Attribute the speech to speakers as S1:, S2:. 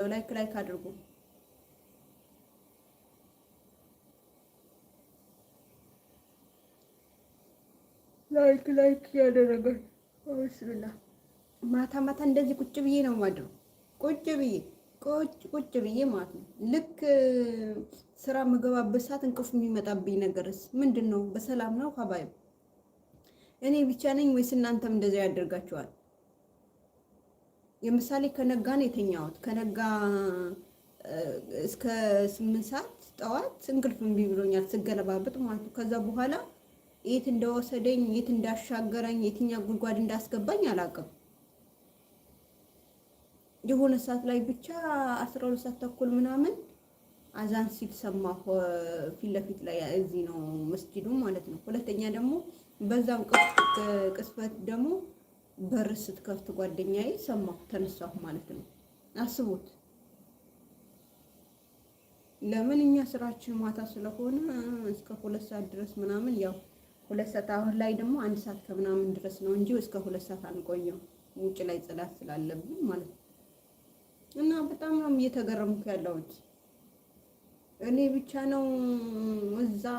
S1: ላይክ አድርጉ። ላይክ ያደረገ ብስምላ ማታ ማታ እንደዚህ ቁጭ ብዬ ነው የማድረው። ቁጭ ብዬ ማለት ነው። ልክ ስራ መገባበት ሰዓት እንቅልፍ የሚመጣብኝ ነገርስ ምንድን ነው? በሰላም ነው ሀባይ? እኔ ብቻ ነኝ ወይስ እናንተም እንደዚያ ያደርጋችኋል? የምሳሌ ከነጋ ነው የተኛሁት። ከነጋ እስከ 8 ሰዓት ጠዋት እንቅልፍ እምቢ ብሎኛል ስገለባበጥ ማለት ነው። ከዛ በኋላ የት እንደወሰደኝ የት እንዳሻገረኝ የትኛው ጉድጓድ እንዳስገባኝ አላውቅም። የሆነ ሰዓት ላይ ብቻ 12 ሰዓት ተኩል ምናምን አዛን ሲል ሰማሁ። ፊት ለፊት ላይ እዚህ ነው መስጂዱ ማለት ነው። ሁለተኛ ደግሞ በዛም ቅስፈት ደግሞ በር ስትከፍት ጓደኛዬ ሰማሁ፣ ተነሳሁ ማለት ነው። አስቡት። ለምን እኛ ስራችን ማታ ስለሆነ እስከ 2 ሰዓት ድረስ ምናምን ያው 2 ሰዓት አሁን ላይ ደግሞ 1 ሰዓት ከምናምን ድረስ ነው እንጂ እስከ 2 ሰዓት አንቆየው ውጭ ላይ ጽዳት ስላለብን ማለት ነው። እና በጣም ነው እየተገረምኩ ያለሁት። እኔ ብቻ ነው እዛ